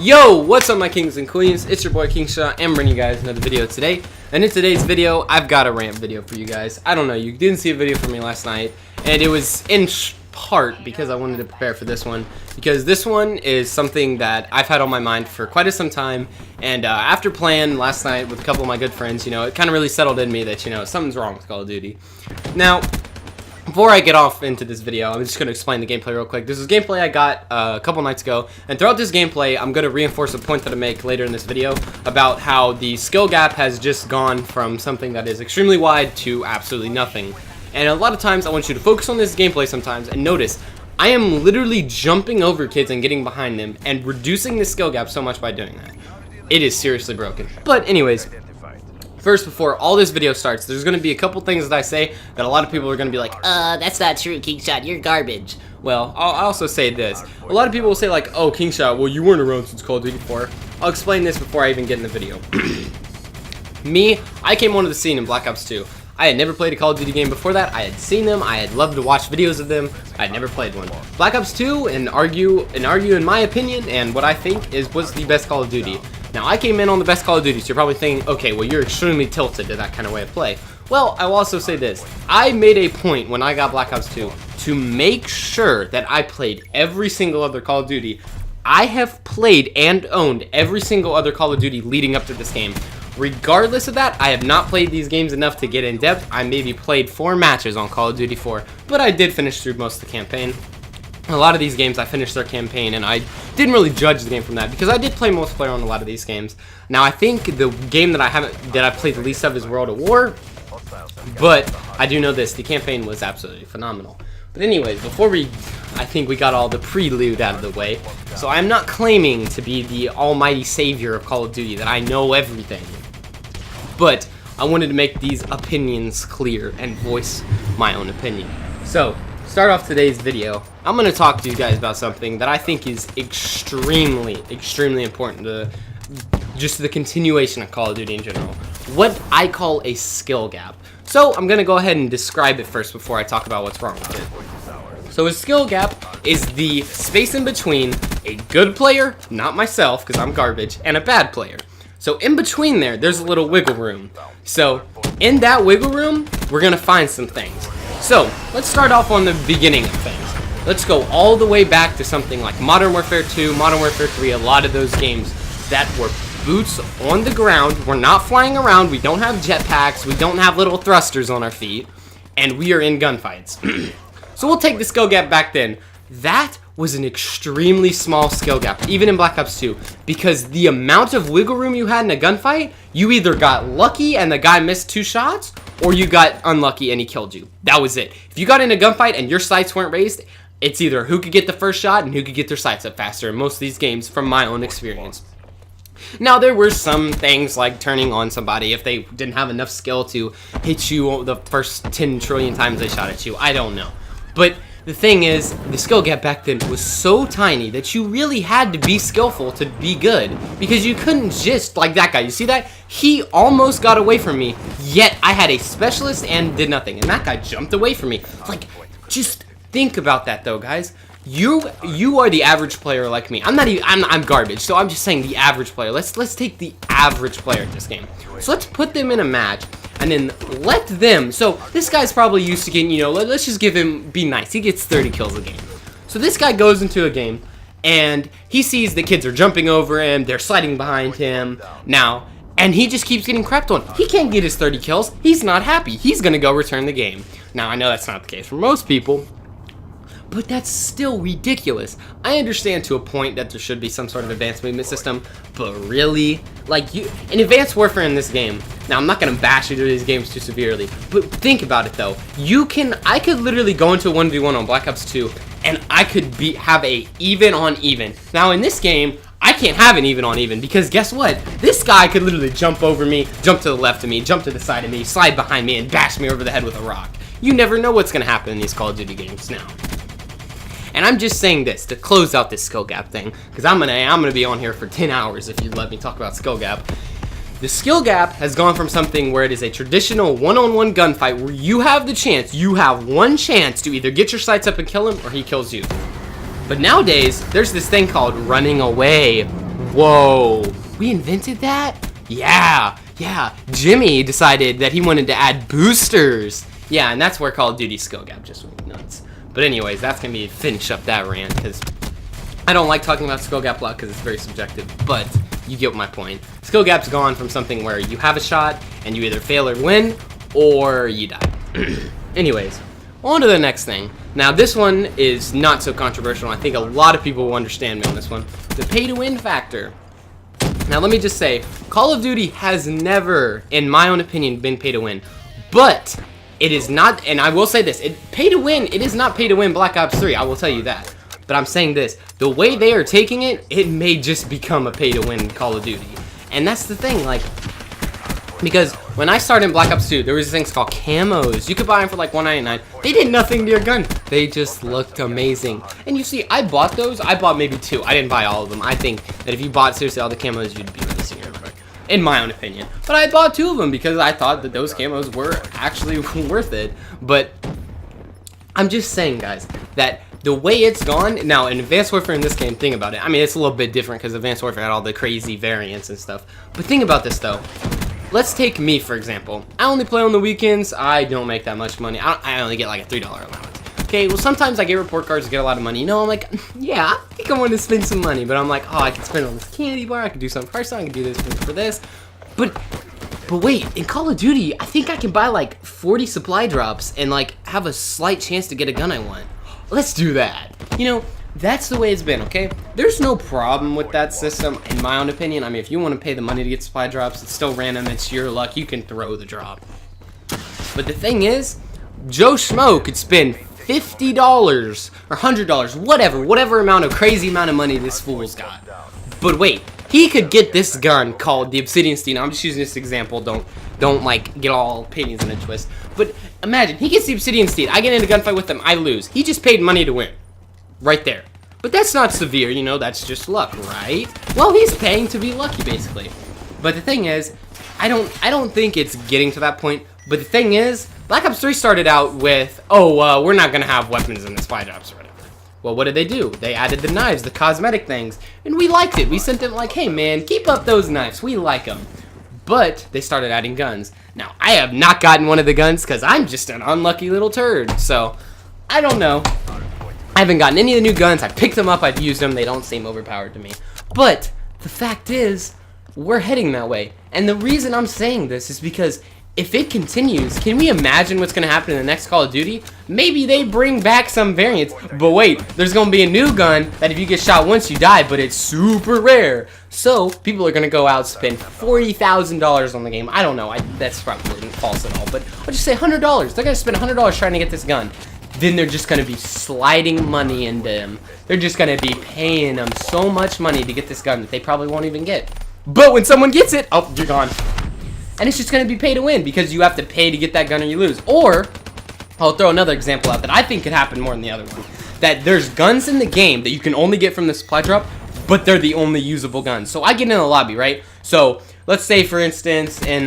Yo, what's up my kings and queens? It's your boy KingShot. I'm bringing you guys another video today. And in today's video, I've got a rant video for you guys. I don't know, you didn't see a video from me last night. And it was in part because I wanted to prepare for this one. Because this one is something that I've had on my mind for quite some time. And after playing last night with a couple of my good friends, you know, it kind of really settled in me that, you know, something's wrong with Call of Duty. Now, before I get off into this video, I'm just going to explain the gameplay real quick. This is gameplay I got a couple nights ago, and throughout this gameplay, I'm going to reinforce a point that I make later in this video about how the skill gap has just gone from something that is extremely wide to absolutely nothing. And a lot of times, I want you to focus on this gameplay sometimes, and notice, I am literally jumping over kids and getting behind them, and reducing the skill gap so much by doing that. It is seriously broken. But anyways, first, before all this video starts, there's going to be a couple things that I say that a lot of people are going to be like, that's not true, KingShot, you're garbage. Well, I'll also say this. A lot of people will say like, oh, KingShot, well, you weren't around since Call of Duty 4. I'll explain this before I even get in the video. Me, I came onto the scene in Black Ops 2. I had never played a Call of Duty game before that. I had seen them. I had loved to watch videos of them. I had never played one. Black Ops 2, and argue in my opinion, and what I think was the best Call of Duty. Now, I came in on the best Call of Duty, so you're probably thinking, okay, well, you're extremely tilted to that kind of way of play. Well, I will also say this. I made a point when I got Black Ops 2 to make sure that I played every single other Call of Duty. I have played and owned every single other Call of Duty leading up to this game. Regardless of that, I have not played these games enough to get in depth. I maybe played 4 matches on Call of Duty 4, but I did finish through most of the campaign. A lot of these games, I finished their campaign, and I didn't really judge the game from that because I did play multiplayer on a lot of these games. Now, I think the game that I've played the least of is World at War, but I do know this: the campaign was absolutely phenomenal. But anyways, I think we got all the prelude out of the way. So I'm not claiming to be the almighty savior of Call of Duty, that I know everything, but I wanted to make these opinions clear and voice my own opinion. So, start off today's video, I'm going to talk to you guys about something that I think is extremely important to just the continuation of Call of Duty in general. What I call a skill gap. So I'm going to go ahead and describe it first before I talk about what's wrong with it. So a skill gap is the space in between a good player, not myself because I'm garbage, and a bad player. So in between there's a little wiggle room. So in that wiggle room, we're going to find some things. So, let's start off on the beginning of things. Let's go all the way back to something like Modern Warfare 2, Modern Warfare 3, a lot of those games that were boots on the ground. We're not flying around, we don't have jetpacks, we don't have little thrusters on our feet, and we are in gunfights. So we'll take the skill gap back then. That was an extremely small skill gap, even in Black Ops 2, because the amount of wiggle room you had in a gunfight, you either got lucky and the guy missed 2 shots, or you got unlucky and he killed you. That was it. If you got in a gunfight and your sights weren't raised, it's either who could get the first shot and who could get their sights up faster in most of these games, from my own experience. Now, there were some things like turning on somebody if they didn't have enough skill to hit you the first 10 trillion times they shot at you. I don't know. But the thing is, the skill gap back then was so tiny that you really had to be skillful to be good, because you couldn't just, like that guy, you see that? He almost got away from me, yet I had a specialist and did nothing, and that guy jumped away from me. Like, just think about that though, guys. You are the average player like me. I'm garbage, so I'm just saying the average player. Let's take the average player at this game. So let's put them in a match, and then let them, so this guy's probably used to getting, you know, let's just be nice. He gets 30 kills a game. So this guy goes into a game, and he sees the kids are jumping over him, they're sliding behind him now, and he just keeps getting crapped on. He can't get his 30 kills. He's not happy. He's going to go return the game. Now, I know that's not the case for most people, but that's still ridiculous. I understand to a point that there should be some sort of advanced movement system, but really? Like, in Advanced Warfare in this game, now I'm not going to bash either of these games too severely, but think about it though. I could literally go into a 1v1 on Black Ops 2, and I could have a even on even. Now in this game, I can't have an even on even, because guess what? This guy could literally jump over me, jump to the left of me, jump to the side of me, slide behind me, and bash me over the head with a rock. You never know what's going to happen in these Call of Duty games now. And I'm just saying this to close out this skill gap thing, because I'm gonna be on here for 10 hours if you let me talk about skill gap. The skill gap has gone from something where it is a traditional one-on-one gunfight where you have one chance to either get your sights up and kill him, or he kills you. But nowadays, there's this thing called running away. Whoa, we invented that? Yeah. Jimmy decided that he wanted to add boosters. Yeah, and that's where Call of Duty skill gap just went nuts. But anyways, that's gonna be finish up that rant, because I don't like talking about skill gap a lot because it's very subjective, but you get my point. Skill gap's gone from something where you have a shot and you either fail or win, or you die. Anyways, on to the next thing. Now this one is not so controversial. I think a lot of people will understand me on this one. The pay to win factor. Now let me just say, Call of Duty has never, in my own opinion, been pay to win. But it is not, and I will say this, pay to win, it is not pay to win Black Ops 3, I will tell you that. But I'm saying this, the way they are taking it, it may just become a pay to win Call of Duty. And that's the thing, like, because when I started in Black Ops 2, there was things called camos. You could buy them for like $1.99. They did nothing to your gun. They just looked amazing. And you see, I bought those. I bought maybe 2. I didn't buy all of them. I think that if you bought seriously all the camos, you'd be racing your car, in my own opinion. But I bought 2 of them because I thought that those camos were actually worth it. But I'm just saying, guys, that the way it's gone, now in Advanced Warfare in this game, think about it. I mean, it's a little bit different because Advanced Warfare had all the crazy variants and stuff. But think about this, though. Let's take me, for example. I only play on the weekends. I don't make that much money. I only get like a $3 allowance. Okay, well, sometimes I get report cards to get a lot of money. You know, I'm like, yeah, I think I want to spend some money. But I'm like, oh, I can spend on this candy bar. I can do something personal. I can do this for this. But wait, in Call of Duty, I think I can buy like 40 supply drops and like have a slight chance to get a gun I want. Let's do that. You know, that's the way it's been, okay? There's no problem with that system, in my own opinion. I mean, if you want to pay the money to get supply drops, it's still random, it's your luck, you can throw the drop. But the thing is, Joe Schmo could spend $50 or $100, whatever amount of crazy amount of money this fool's got. But wait, he could get this gun called the Obsidian Steed. I'm just using this example, don't like get all opinions in a twist. But imagine, he gets the Obsidian Steed, I get in a gunfight with him, I lose. He just paid money to win. Right there. But that's not severe, you know, that's just luck, right? Well, he's paying to be lucky, basically. But the thing is, I don't think it's getting to that point. But the thing is, Black Ops 3 started out with, oh, we're not gonna have weapons in the supply drops or whatever. Well, what did they do? They added the knives, the cosmetic things, and we liked it. We sent them like, hey man, keep up those knives, we like them. But they started adding guns. Now, I have not gotten one of the guns because I'm just an unlucky little turd. So, I don't know. I haven't gotten any of the new guns. I picked them up, I've used them, they don't seem overpowered to me. But the fact is, we're heading that way. And the reason I'm saying this is because if it continues, can we imagine what's going to happen in the next Call of Duty? Maybe they bring back some variants, but wait, there's going to be a new gun that if you get shot once you die, but it's super rare. So, people are going to go out and spend $40,000 on the game. I don't know, that's probably false at all, but I'll just say $100. They're going to spend $100 trying to get this gun. Then they're just going to be sliding money into them. They're just going to be paying them so much money to get this gun that they probably won't even get. But when someone gets it, oh, you're gone. And it's just going to be pay to win because you have to pay to get that gun or you lose. Or, I'll throw another example out that I think could happen more than the other one. That there's guns in the game that you can only get from the supply drop, but they're the only usable guns. So I get in the lobby, right? So, let's say for instance in,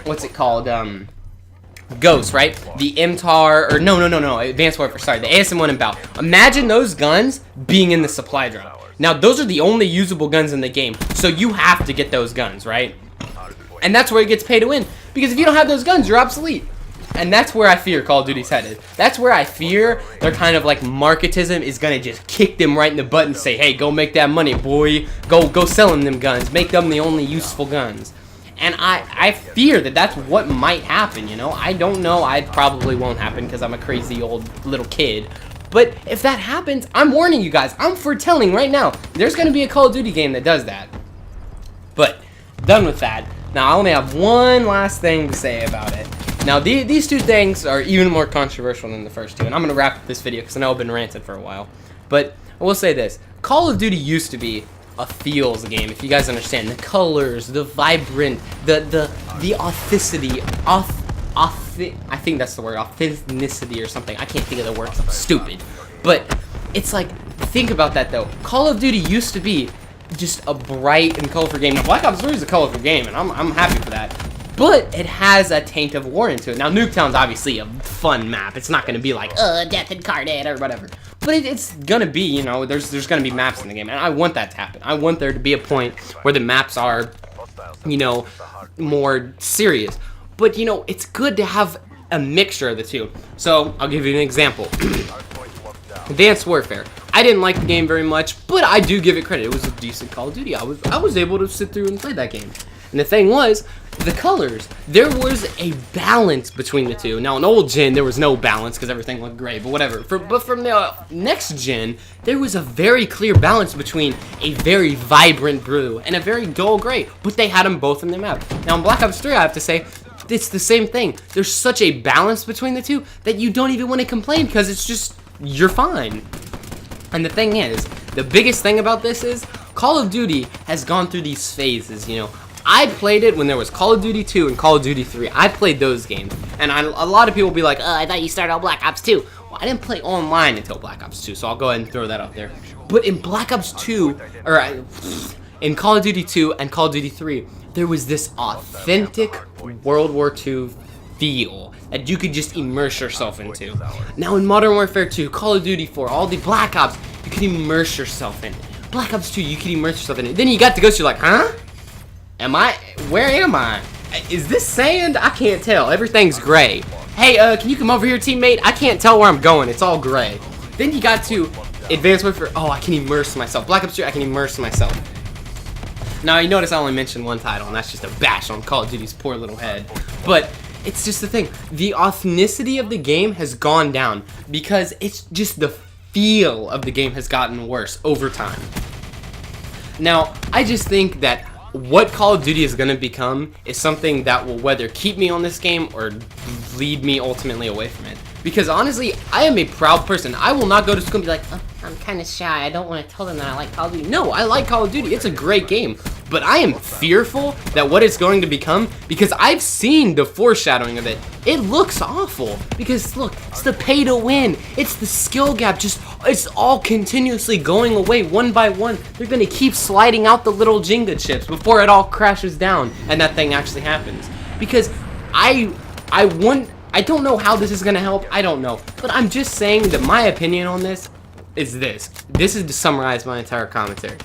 what's it called? Ghost, right? The MTAR, or no, Advanced Warfare, sorry, the ASM-1 and BAL. Imagine those guns being in the supply drop. Now, those are the only usable guns in the game, so you have to get those guns, right? And that's where it gets pay to win, because if you don't have those guns, you're obsolete. And that's where I fear Call of Duty's headed. That's where I fear their kind of like marketism is gonna just kick them right in the butt and say, hey, go make that money, boy. Go sell them guns. Make them the only useful guns. And I fear that that's what might happen, you know? I don't know. It probably won't happen because I'm a crazy old little kid. But if that happens, I'm warning you guys. I'm foretelling right now. There's going to be a Call of Duty game that does that. But, done with that. Now, I only have one last thing to say about it. Now, these two things are even more controversial than the first two. And I'm going to wrap up this video because I know I've been ranting for a while. But, I will say this. Call of Duty used to be a feels game, if you guys understand. The colors, the vibrant, the authenticity, I think that's the word, authenticity or something. I can't think of the word, I'm stupid. But it's like, think about that though. Call of Duty used to be just a bright and colorful game. Now, Black Ops 3 is a colorful game, and I'm happy for that. But it has a taint of war into it. Now, Nuketown's obviously a fun map. It's not going to be like, Death Incarnate or whatever. But it's gonna be, you know, there's gonna be maps in the game, and I want that to happen. I want there to be a point where the maps are, you know, more serious. But, you know, it's good to have a mixture of the two. So, I'll give you an example. Advanced Warfare. I didn't like the game very much, but I do give it credit. It was a decent Call of Duty. I was able to sit through and play that game. And the thing was, the colors. There was a balance between the two. Now, in old gen, there was no balance because everything looked gray, but whatever. But from the next gen, there was a very clear balance between a very vibrant blue and a very dull gray. But they had them both in their map. Now, in Black Ops 3, I have to say, it's the same thing. There's such a balance between the two that you don't even want to complain because it's just, you're fine. And the thing is, the biggest thing about this is Call of Duty has gone through these phases, you know. I played it when there was Call of Duty 2 and Call of Duty 3. I played those games. And a lot of people will be like, I thought you started on Black Ops 2. Well, I didn't play online until Black Ops 2, so I'll go ahead and throw that out there. But in Black Ops 2, in Call of Duty 2 and Call of Duty 3, there was this authentic World War II feel that you could just immerse yourself into. Now in Modern Warfare 2, Call of Duty 4, all the Black Ops, you can immerse yourself in it. Black Ops 2, you can immerse yourself in it. Then you got to Ghost, you're like, huh? Where am I? Is this sand? I can't tell. Everything's gray. Hey, can you come over here, teammate? I can't tell where I'm going. It's all gray. Then you got to Advanced Warfare. Oh, I can immerse myself. Black Ops 2, I can immerse myself. Now, you notice I only mentioned one title, and that's just a bash on Call of Duty's poor little head. But it's just the thing. The authenticity of the game has gone down because it's just the feel of the game has gotten worse over time. Now, I just think that what Call of Duty is going to become is something that will whether keep me on this game or lead me ultimately away from it. Because honestly, I am a proud person. I will not go to school and be like, oh, I'm kind of shy. I don't want to tell them that I like Call of Duty. No, I like Call of Duty. It's a great game. But I am fearful that what it's going to become, because I've seen the foreshadowing of it. It looks awful. Because look, it's the pay to win. It's the skill gap. It's all continuously going away one by one. They're going to keep sliding out the little Jenga chips before it all crashes down and that thing actually happens. Because I don't know how this is going to help. I don't know. But I'm just saying that my opinion on this is this. This is to summarize my entire commentary.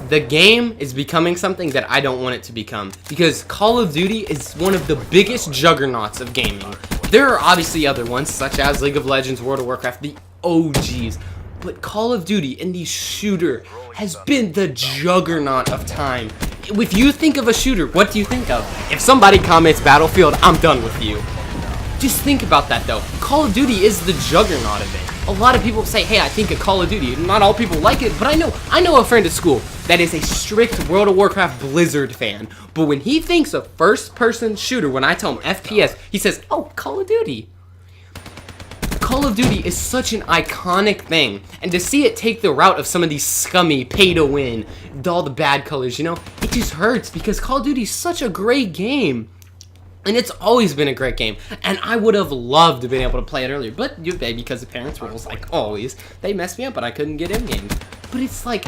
The game is becoming something that I don't want it to become. Because Call of Duty is one of the biggest juggernauts of gaming. There are obviously other ones, such as League of Legends, World of Warcraft, the OGs. But Call of Duty in the shooter has been the juggernaut of time. If you think of a shooter, what do you think of? If somebody comments Battlefield, I'm done with you. Just think about that though. Call of Duty is the juggernaut of it. A lot of people say, hey, I think of Call of Duty. Not all people like it, but I know a friend at school that is a strict World of Warcraft Blizzard fan. But when he thinks of first-person shooter, when I tell him FPS, he says, oh, Call of Duty. Call of Duty is such an iconic thing, and to see it take the route of some of these scummy pay-to-win, all the bad colors, you know, it just hurts because Call of Duty is such a great game. And it's always been a great game, and I would have loved to have been able to play it earlier, but because of parents' rules, like always, they messed me up, and I couldn't get in games. But it's like,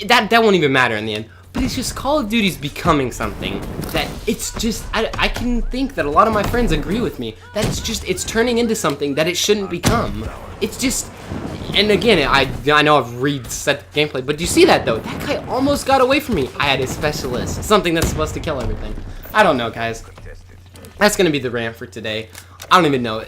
that won't even matter in the end. But it's just Call of Duty's becoming something that it's just, I can think that a lot of my friends agree with me, that it's turning into something that it shouldn't become. It's just, and again, I know I've reset the gameplay, but do you see that though? That guy almost got away from me. I had a specialist, something that's supposed to kill everything. I don't know, guys. That's going to be the rant for today. I don't even know.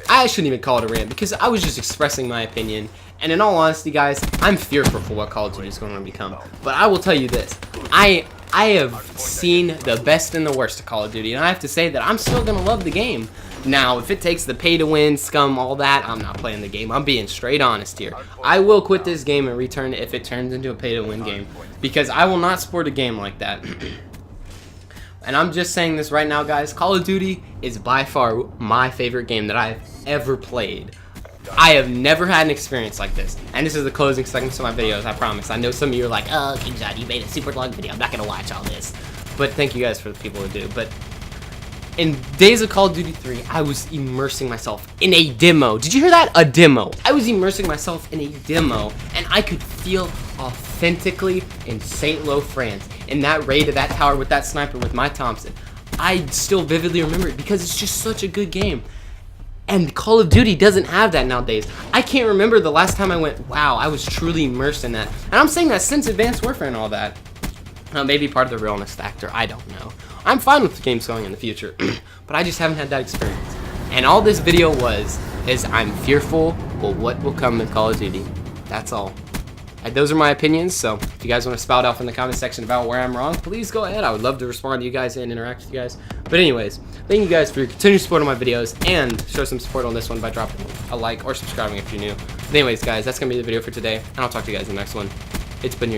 I shouldn't even call it a rant because I was just expressing my opinion. And in all honesty, guys, I'm fearful for what Call of Duty is going to become. But I will tell you this. I have seen the best and the worst of Call of Duty. And I have to say that I'm still going to love the game. Now, if it takes the pay-to-win, scum, all that, I'm not playing the game. I'm being straight honest here. I will quit this game and return if it turns into a pay-to-win game. Because I will not support a game like that. And I'm just saying this right now, guys. Call of Duty is by far my favorite game that I've ever played. I have never had an experience like this. And this is the closing segment of my videos, I promise. I know some of you are like, oh, King John, you made a super long video. I'm not going to watch all this. But thank you guys for the people who do. But in days of Call of Duty 3, I was immersing myself in a demo. Did you hear that? A demo. I was immersing myself in a demo. And I could feel authentically in St. Lo, France. In that raid of that tower with that sniper with my Thompson. I still vividly remember it because it's just such a good game. And Call of Duty doesn't have that nowadays. I can't remember the last time I went, wow, I was truly immersed in that. And I'm saying that since Advanced Warfare and all that. Maybe part of the realness factor, I don't know. I'm fine with the games going in the future, but I just haven't had that experience. And all this video is I'm fearful of what will come with Call of Duty. That's all. And those are my opinions, so if you guys want to spout off in the comment section about where I'm wrong, please go ahead. I would love to respond to you guys and interact with you guys. But anyways, thank you guys for your continued support on my videos, and show some support on this one by dropping a like or subscribing if you're new. But anyways, guys, that's going to be the video for today, and I'll talk to you guys in the next one. It's been your